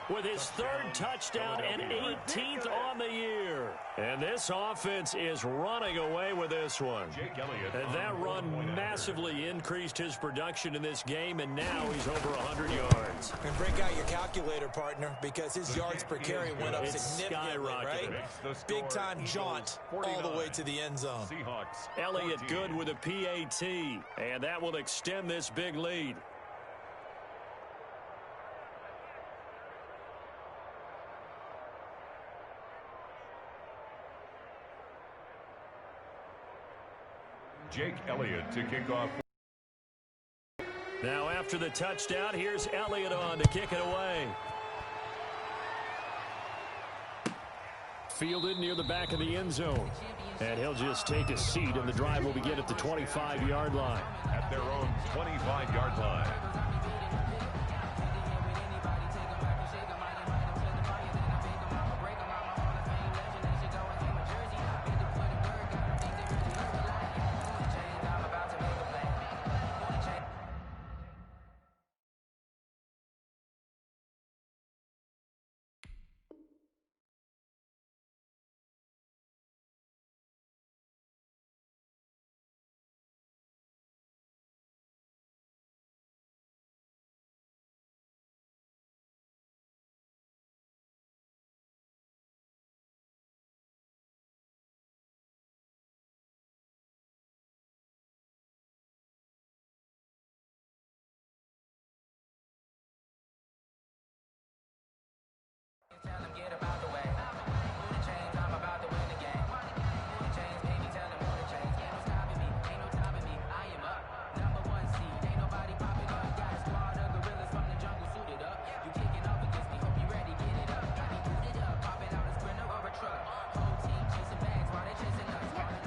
with his 3rd touchdown and 18th on the year. And this offense is running away with this one. And that run massively increased his production in this game, and now he's over 100 yards. And break out your calculator, partner, because his yards per carry went up significantly, right? Big-time jaunt all the way to the end zone. Elliott Good with a PAT, and that will extend this big lead. Jake Elliott to kick off. Now after the touchdown, here's Elliott on to kick it away. Fielded near the back of the end zone. And he'll just take a seat, and the drive will begin at the 25-yard line. At their own 25-yard line.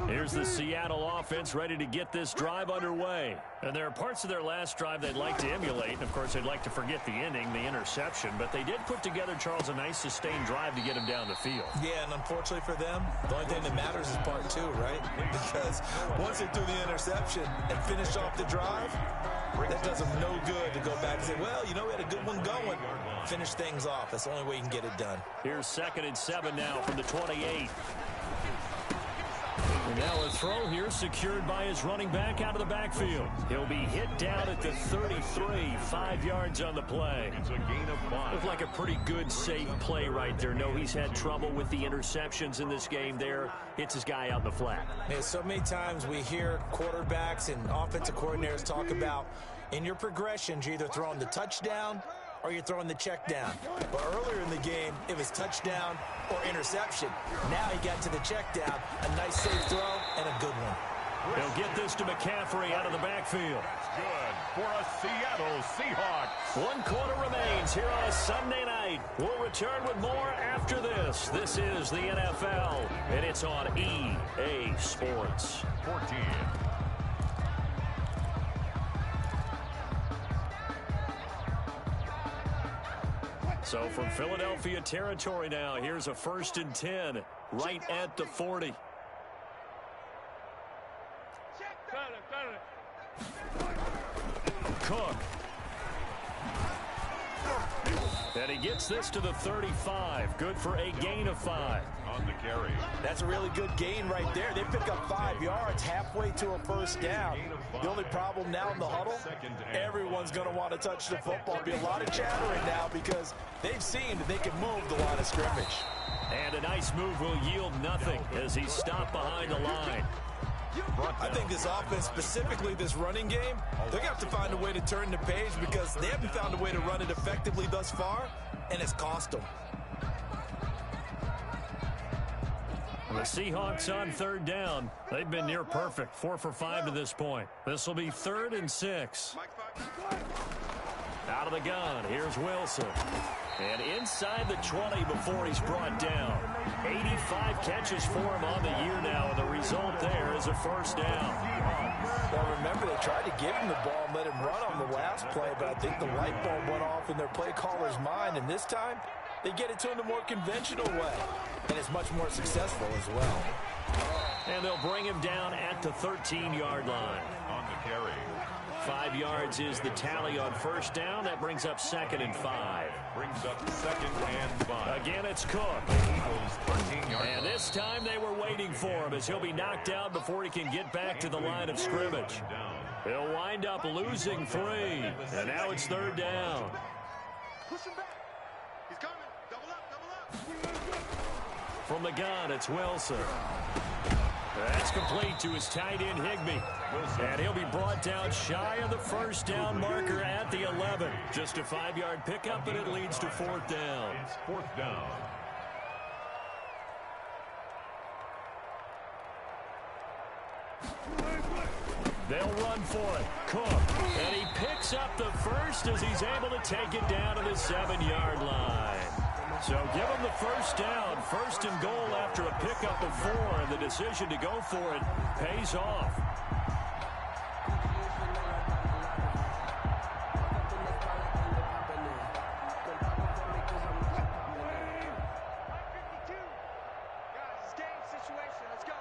Here's the Seattle offense ready to get this drive underway. And there are parts of their last drive they'd like to emulate. And, of course, they'd like to forget the ending, the interception. But they did put together, Charles, a nice sustained drive to get him down the field. Yeah, and unfortunately for them, the only thing that matters is part 2, right? Because once they threw the interception and finished off the drive, that does them no good to go back and say, well, you know, we had a good one going. Finish things off. That's the only way you can get it done. Here's 2nd and 7 now from the 28. And now a throw here secured by his running back out of the backfield. He'll be hit down at the 33, 5 yards on the play. It's a gain of 5. Looked like a pretty good, safe play right there. No, he's had trouble with the interceptions in this game there. Hits his guy out in the flat. Man, so many times we hear quarterbacks and offensive coordinators talk about in your progressions, you're either throwing the touchdown or you're throwing the check down. But earlier in the game, it was touchdown or interception. Now he got to the check down, a nice safe throw, and a good one. He'll get this to McCaffrey out of the backfield. That's good for a Seattle Seahawks. 1 quarter remains here on a Sunday night. We'll return with more after this. This is the NFL, and it's on EA Sports. 14. So from Philadelphia territory now, here's a 1st and 10 right at the 40. Cook. And he gets this to the 35. Good for a gain of 5. On the carry. That's a really good gain right there. They pick up 5 yards halfway to a first down. The only problem now in the huddle, everyone's going to want to touch the football. There'll be a lot of chattering now because they've seen that they can move the line of scrimmage. And a nice move will yield nothing as he's stopped behind the line. I think this offense, specifically this running game, they're going to have to find a way to turn the page because they haven't found a way to run it effectively thus far, and it's cost them. The Seahawks on 3rd down. They've been near perfect, 4 for 5 to this point. This will be 3rd and 6. Out of the gun, here's Wilson. And inside the 20 before he's brought down. 85 catches for him on the year now, and the result there is a first down. Well, remember, they tried to give him the ball and let him run on the last play, but I think the light bulb went off in their play caller's mind, and this time they get it to him the more conventional way, and it's much more successful as well. And they'll bring him down at the 13-yard line. On the carry. 5 yards is the tally on first down. That brings up 2nd and 5. Brings up 2nd and 5. Again, it's Cook. Eagles 13-yard And this time they were waiting for him as he'll be knocked down before he can get back to the line of scrimmage. He'll wind up losing 3. And now it's 3rd down. Push him back. He's coming. Double up. From the gun, it's Wilson. That's complete to his tight end, Higbee. And he'll be brought down shy of the first down marker at the 11. Just a 5-yard pickup, and it leads to 4th down. It's 4th down. They'll run for it. Cook. And he picks up the first as he's able to take it down to the 7-yard line. So give him the first down. 1st and goal after a pickup of 4, and the decision to go for it pays off. Guys, it's game situation. Let's go.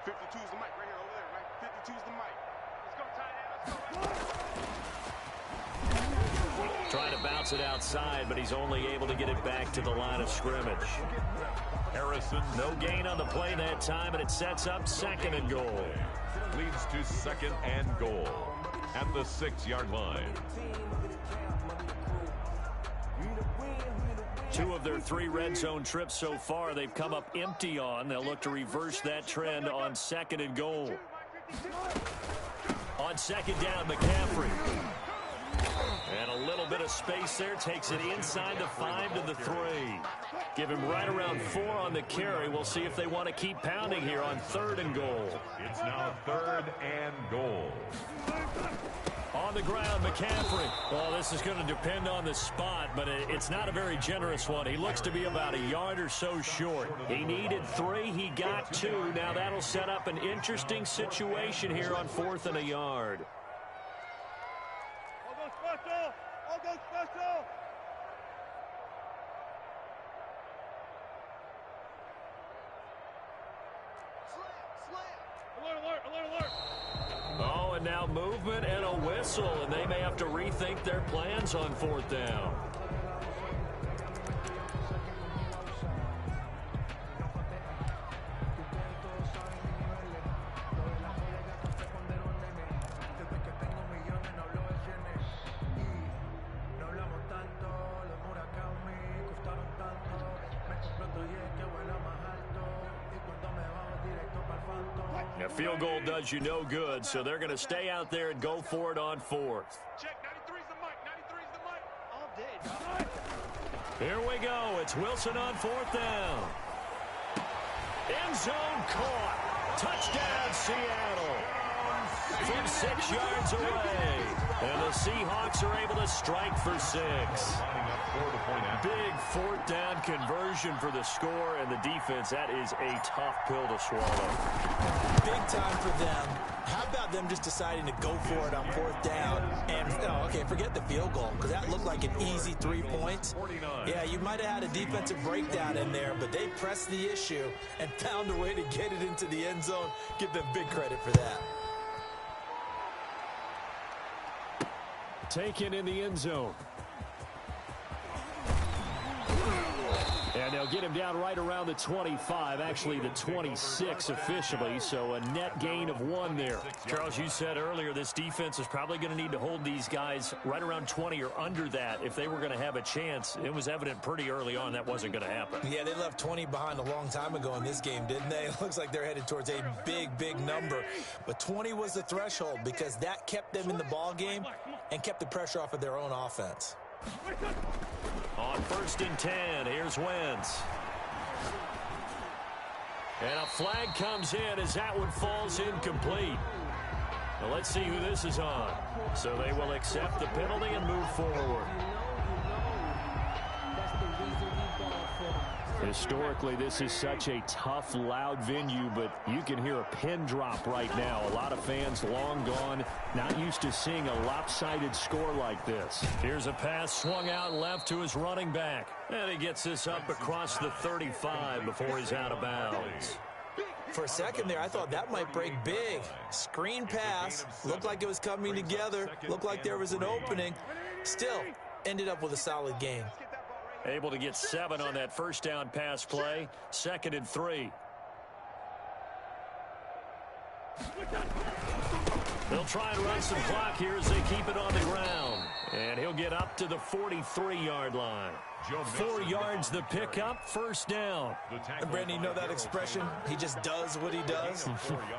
52's the mic right here over there, right? 52's the mic. Let's go, tight end. Let's go. Trying to bounce it outside, but he's only able to get it back to the line of scrimmage. Harrison. No gain on the play that time, and it sets up 2nd and goal. Leads to 2nd and goal at the 6-yard line. 2 of their 3 red zone trips so far they've come up empty on. They'll look to reverse that trend on 2nd and goal. On 2nd down, McCaffrey. And a little bit of space there. Takes it inside the 5 to the 3. Give him right around 4 on the carry. We'll see if they want to keep pounding here on 3rd and goal. It's now 3rd and goal. On the ground, McCaffrey. Well, this is going to depend on the spot, but it's not a very generous one. He looks to be about a yard or so short. He needed 3. He got 2. Now that'll set up an interesting situation here on 4th and a yard. I'll go special. I'll go special. Slam. Alert. Oh, and now movement and a whistle, and they may have to rethink their plans on 4th down. A field goal does you no good, so they're going to stay out there and go for it on fourth. Check, 93's the mic, 93's the mic. All day. Here we go. It's Wilson on fourth down. End zone caught. Touchdown, Seattle. From 6 yards away. And the Seahawks are able to strike for 6. Big fourth down conversion for the score, and the defense, that is a tough pill to swallow. Big time for them. How about them just deciding to go for it on fourth down? And, okay, forget the field goal, because that looked like an easy 3 points. Yeah, you might have had a defensive breakdown in there, but they pressed the issue and found a way to get it into the end zone. Give them big credit for that. Taken in the end zone. And they'll get him down right around the 25, actually the 26 officially, so a net gain of 1 there. Charles, you said earlier this defense is probably going to need to hold these guys right around 20 or under that if they were going to have a chance. It was evident pretty early on that wasn't going to happen. Yeah, they left 20 behind a long time ago in this game, didn't they? It looks like they're headed towards a big, big number. But 20 was the threshold because that kept them in the ball game and kept the pressure off of their own offense. On 1st and 10, here's Wentz. And a flag comes in as that one falls incomplete. Now let's see who this is on. So they will accept the penalty and move forward. Historically, this is such a tough, loud venue, but you can hear a pin drop right now. A lot of fans long gone, not used to seeing a lopsided score like this. Here's a pass swung out left to his running back. And he gets this up across the 35 before he's out of bounds. For a second there, I thought that might break big. Screen pass, looked like it was coming together, looked like there was an opening. Still, ended up with a solid game. Able to get 7 on that first down pass play. 2nd and 3. They'll try and run some clock here as they keep it on the ground. And he'll get up to the 43-yard line. 4 yards the pickup, first down. And Brandon, you know that expression? He just does what he does.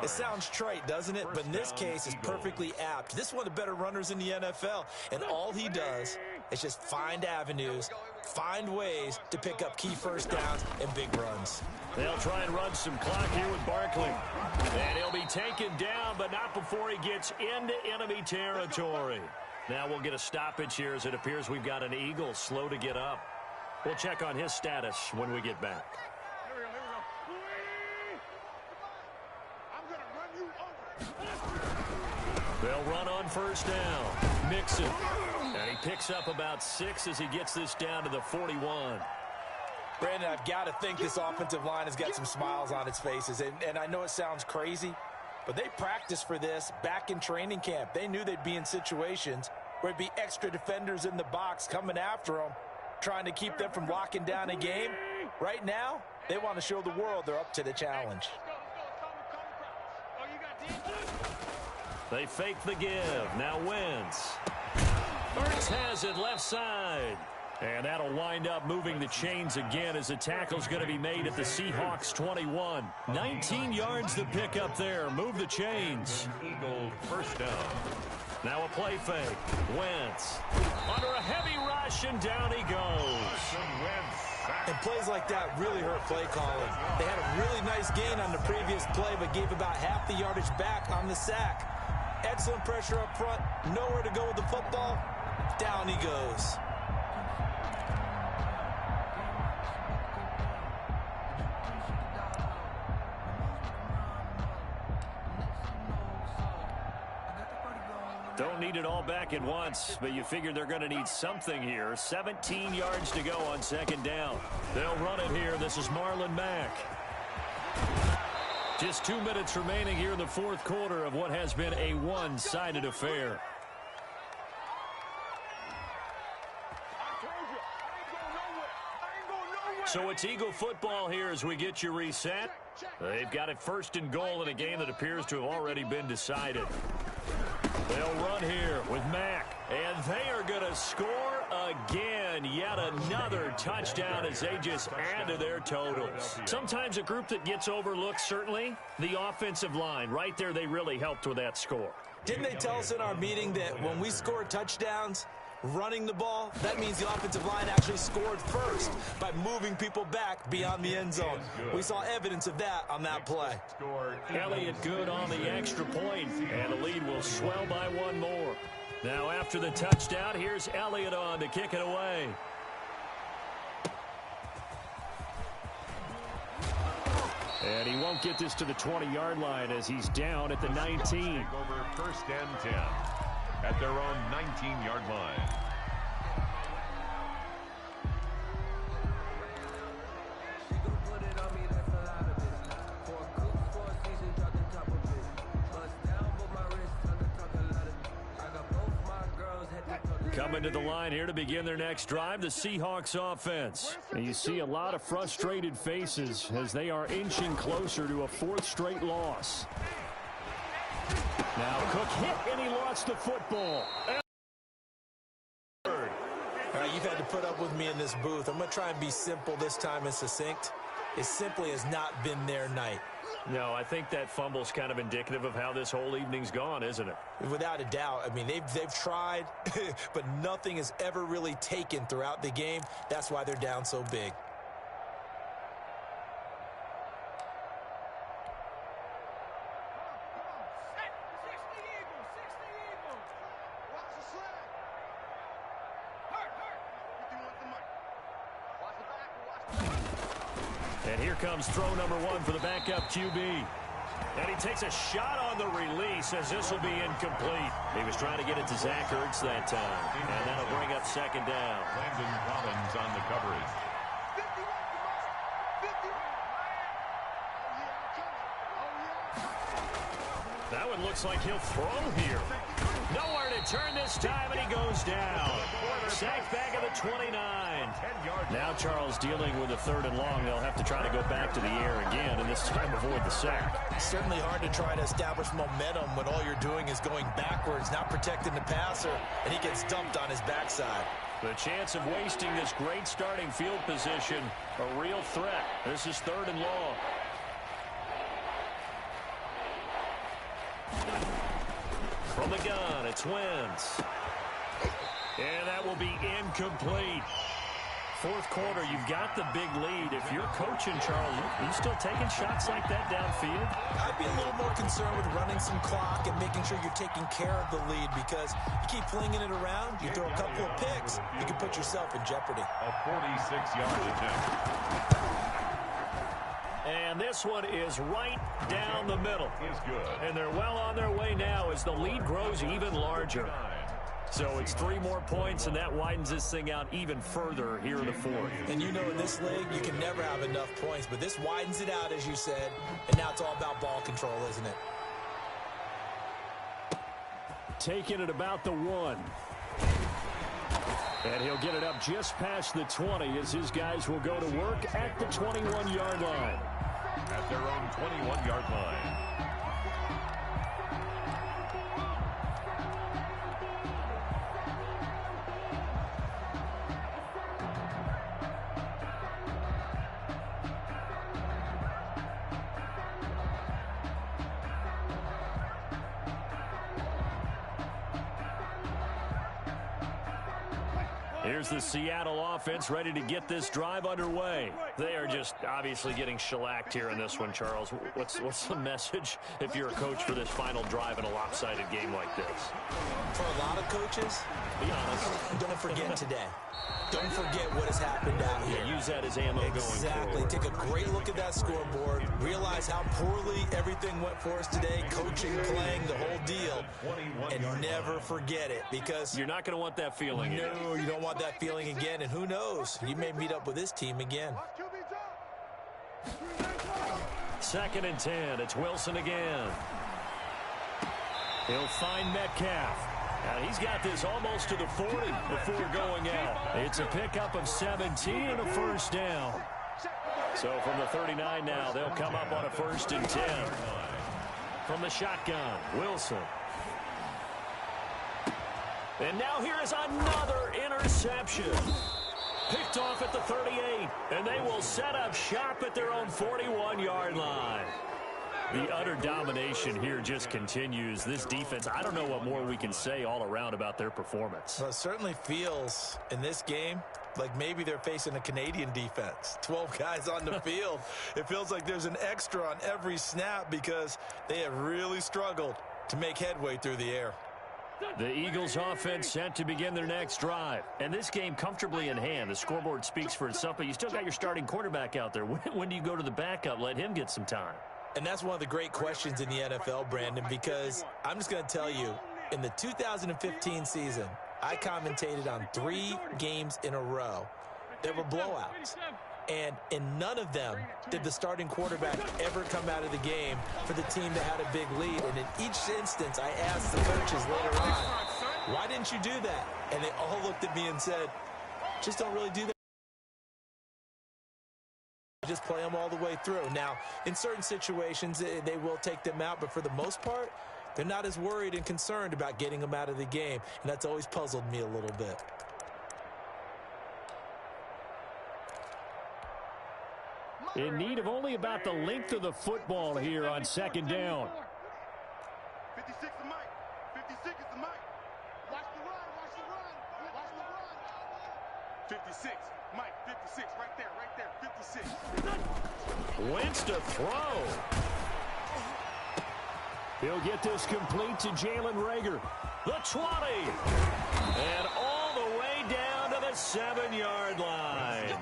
It sounds trite, doesn't it? But in this case, it's perfectly apt. This is one of the better runners in the NFL. And all he does is just find avenues, find ways to pick up key first downs and big runs. They'll try and run some clock here with Barkley. And he'll be taken down, but not before he gets into enemy territory. Now we'll get a stoppage here as it appears we've got an Eagle slow to get up. We'll check on his status when we get back. Here we go. I'm going to run you over. They'll run on first down. Mixon. And he picks up about 6 as he gets this down to the 41. Brandon, I've got to think this offensive line has got some smiles on its faces. And I know it sounds crazy, but they practiced for this back in training camp. They knew they'd be in situations where it'd be extra defenders in the box coming after them, trying to keep them from locking down a game. Right now, they want to show the world they're up to the challenge. They fake the give. Now Wentz. Ertz has it left side. And that'll wind up moving the chains again as the tackle's going to be made at the Seahawks 21. 19 yards to pick up there. Move the chains. Eagle first down. Now a play fake. Wentz under a heavy rush, and down he goes. And plays like that really hurt play calling. They had a really nice gain on the previous play, but gave about half the yardage back on the sack. Excellent pressure up front. Nowhere to go with the football. Down he goes. Don't need it all back at once, but you figure they're going to need something here. 17 yards to go on second down. They'll run it here. This is Marlon Mack. Just 2 minutes remaining here in the fourth quarter of what has been a one-sided affair. So it's Eagle football here as we get you reset. They've got it 1st and goal in a game that appears to have already been decided. They'll run here with Mack, and they are going to score again. yet another touchdown as they just add to their totals. Sometimes a group that gets overlooked, certainly, the offensive line. Right there, they really helped with that score. Didn't they tell us in our meeting that when we score touchdowns, running the ball, that means the offensive line actually scored first by moving people back beyond the end zone. We saw evidence of that on that play. Elliott good on the extra point, and the lead will swell by one more. Now after the touchdown, here's Elliott on to kick it away. And he won't get this to the 20-yard line as he's down at the 19. Over first and 10 at their own 19-yard line. Coming to the line here to begin their next drive, the Seahawks offense. And you see a lot of frustrated faces as they are inching closer to a fourth straight loss. Now Cook hit and he lost the football. You've had to put up with me in this booth. I'm going to try and be simple this time and succinct. It simply has not been their night. No, I think that fumble's kind of indicative of how this whole evening's gone, isn't it? Without a doubt. I mean, they've tried, but nothing has ever really taken throughout the game. That's why they're down so big. And here comes throw number one for the backup QB. And he takes a shot on the release as this will be incomplete. He was trying to get it to Zach Ertz that time. And that'll bring up second down. Landon Collins on the coverage. That one looks like he'll throw here. Nowhere to turn this time, and he goes down. Sacked back at the 29. Now Charles dealing with a third and long. They'll have to try to go back to the air again, and this time avoid the sack. It's certainly hard to try to establish momentum when all you're doing is going backwards, not protecting the passer, and he gets dumped on his backside. The chance of wasting this great starting field position, a real threat. This is third and long. From the gun, it's Wentz. And that will be incomplete. Fourth quarter, you've got the big lead. If you're coaching, Charles, you still taking shots like that downfield? I'd be a little more concerned with running some clock and making sure you're taking care of the lead, because you keep flinging it around, you throw a couple of picks, you can put yourself in jeopardy. A 46-yard attempt. And this one is right down the middle. Is good. And they're well on their way now as the lead grows even larger. So it's 3 more points, and that widens this thing out even further here in the fourth. And you know, in this league, you can never have enough points, but this widens it out, as you said, and now it's all about ball control, isn't it? Taking it about the 1. And he'll get it up just past the 20 as his guys will go to work at the 21-yard line. At their own 21-yard line. Here's the Seattle offense ready to get this drive underway. They are just obviously getting shellacked here in this one, Charles. What's the message if you're a coach for this final drive in a lopsided game like this? For a lot of coaches, be honest, don't forget today. Don't forget what has happened out here. Yeah, use that as ammo going forward. Exactly. Take a great look at that scoreboard. Realize how poorly everything went for us today. Coaching, playing, the whole deal. And never forget it, because you're not going to want that feeling again. No, you don't want that feeling again. And who knows? You may meet up with this team again. 2nd and 10. It's Wilson again. He'll find Metcalf. Now he's got this almost to the 40 before going out. It's a pickup of 17 and a first down. So from the 39 now, they'll come up on a 1st and 10. From the shotgun, Wilson. And now here is another interception. Picked off at the 38, and they will set up shop at their own 41-yard line. The utter domination here just continues. This defense, I don't know what more we can say all around about their performance. Well, it certainly feels in this game like maybe they're facing a Canadian defense. 12 guys on the field. It feels like there's an extra on every snap because they have really struggled to make headway through the air. The Eagles offense set to begin their next drive. And this game comfortably in hand. The scoreboard speaks for itself, but you still got your starting quarterback out there. When do you go to the backup? Let him get some time. And that's one of the great questions in the NFL, Brandon, because I'm just going to tell you, in the 2015 season, I commentated on 3 games in a row. There were blowouts. And in none of them did the starting quarterback ever come out of the game for the team that had a big lead. And in each instance, I asked the coaches later on, why didn't you do that? And they all looked at me and said, just don't really do that. Just play them all the way through. Now, in certain situations, they will take them out. But for the most part, they're not as worried and concerned about getting them out of the game. And that's always puzzled me a little bit. In need of only about the length of the football here on second down. 56 is Mike. 56 is the Mike. Watch the run. Watch the run. Watch the run. 56. Mike, 56. Right there. 56. Wentz to throw. He'll get this complete to Jalen Reagor. The 20. And all the way down to the 7-yard line.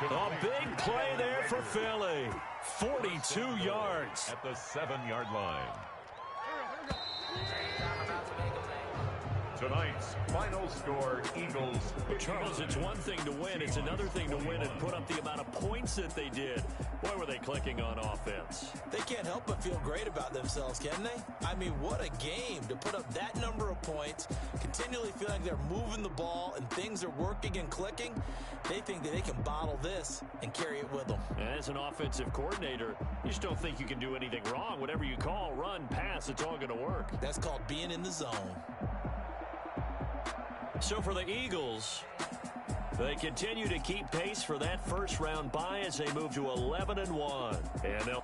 A big play there for Philly. 42 yards. At the 7-yard line. Tonight's final score, Eagles. Charles, it's one thing to win. It's another thing to win and put up the amount of points that they did. Boy, were they clicking on offense. They can't help but feel great about themselves, can they? I mean, what a game to put up that number of points, continually feel like they're moving the ball and things are working and clicking. They think that they can bottle this and carry it with them. And as an offensive coordinator, you just don't think you can do anything wrong. Whatever you call, run, pass, it's all going to work. That's called being in the zone. So for the Eagles, they continue to keep pace for that first round bye as they move to 11-1. And they'll